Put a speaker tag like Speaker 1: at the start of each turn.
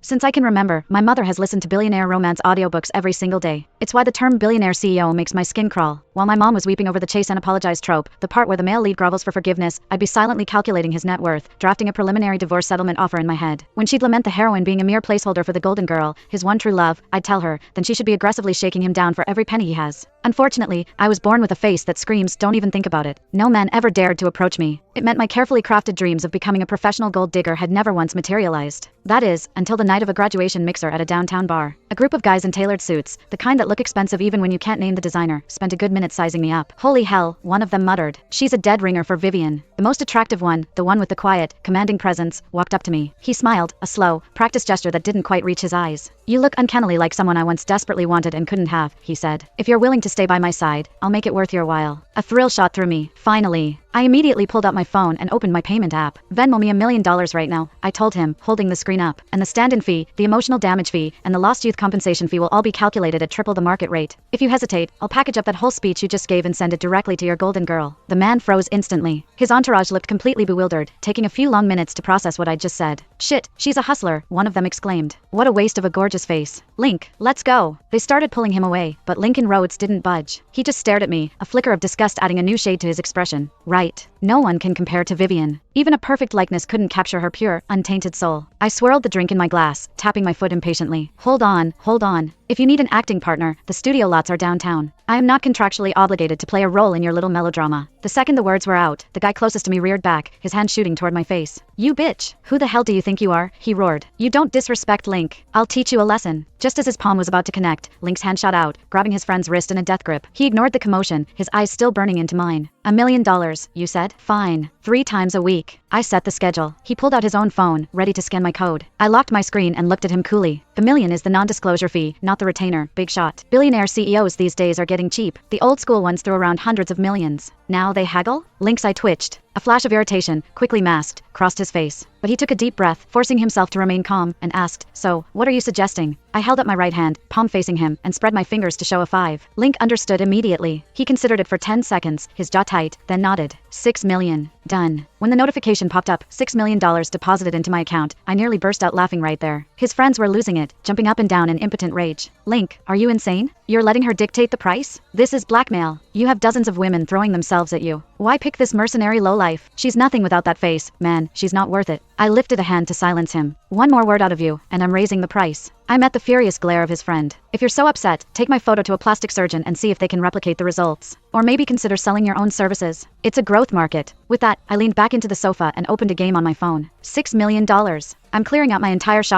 Speaker 1: Since I can remember, my mother has listened to billionaire romance audiobooks every single day. It's why the term billionaire CEO makes my skin crawl. While my mom was weeping over the chase and apologize trope, the part where the male lead grovels for forgiveness, I'd be silently calculating his net worth, drafting a preliminary divorce settlement offer in my head. When she'd lament the heroine being a mere placeholder for the golden girl, his one true love, I'd tell her, then she should be aggressively shaking him down for every penny he has. Unfortunately, I was born with a face that screams, don't even think about it. No man ever dared to approach me. It meant my carefully crafted dreams of becoming a professional gold digger had never once materialized. That is, until the night of a graduation mixer at a downtown bar. A group of guys in tailored suits, the kind that look expensive even when you can't name the designer, spent a good minute sizing me up. Holy hell, one of them muttered. She's a dead ringer for Vivian. The most attractive one, the one with the quiet, commanding presence, walked up to me. He smiled, a slow, practiced gesture that didn't quite reach his eyes. You look uncannily like someone I once desperately wanted and couldn't have, he said. If you're willing to stay by my side, I'll make it worth your while. A thrill shot through me. Finally. I immediately pulled out my phone and opened my payment app. Venmo me $1 million right now, I told him, holding the screen up. And the stand-in fee, the emotional damage fee, and the lost youth compensation fee will all be calculated at triple the market rate. If you hesitate, I'll package up that whole speech you just gave and send it directly to your golden girl. The man froze instantly. His entourage looked completely bewildered, taking a few long minutes to process what I'd just said. Shit, she's a hustler, one of them exclaimed. What a waste of a gorgeous face. Link, let's go. They started pulling him away, but Lincoln Rhodes didn't budge. He just stared at me, a flicker of disgust adding a new shade to his expression. Right. No one can compare to Vivian. Even a perfect likeness couldn't capture her pure, untainted soul. I swirled the drink in my glass, tapping my foot impatiently. Hold on, hold on. If you need an acting partner, the studio lots are downtown. I am not contractually obligated to play a role in your little melodrama. The second the words were out, the guy closest to me reared back, his hand shooting toward my face. You bitch! Who the hell do you think you are? He roared. You don't disrespect Link. I'll teach you a lesson. Just as his palm was about to connect, Link's hand shot out, grabbing his friend's wrist in a death grip. He ignored the commotion, his eyes still burning into mine. $1 million, you said? Fine. 3 times a week. I set the schedule. He pulled out his own phone, ready to scan my code. I locked my screen and looked at him coolly. $1 million is the non-disclosure fee, not the retainer. Big shot. Billionaire CEOs these days are getting cheap. The old school ones threw around hundreds of millions. Now they haggle? Link's eye twitched. A flash of irritation, quickly masked, crossed his face. But he took a deep breath, forcing himself to remain calm, and asked, so, what are you suggesting? I held up my right hand, palm facing him, and spread my fingers to show a 5. Link understood immediately. He considered it for 10 seconds, his jaw tight, then nodded. $6 million. Done. When the notification popped up, $6 million deposited into my account, I nearly burst out laughing right there. His friends were losing it, jumping up and down in impotent rage. Link, are you insane? You're letting her dictate the price? This is blackmail. You have dozens of women throwing themselves at you. Why pick this mercenary lowlife? She's nothing without that face. Man, she's not worth it. I lifted a hand to silence him. One more word out of you, and I'm raising the price. I met the furious glare of his friend. If you're so upset, take my photo to a plastic surgeon and see if they can replicate the results. Or maybe consider selling your own services. It's a growth market. With that, I leaned back into the sofa and opened a game on my phone. $6 million. I'm clearing out my entire shop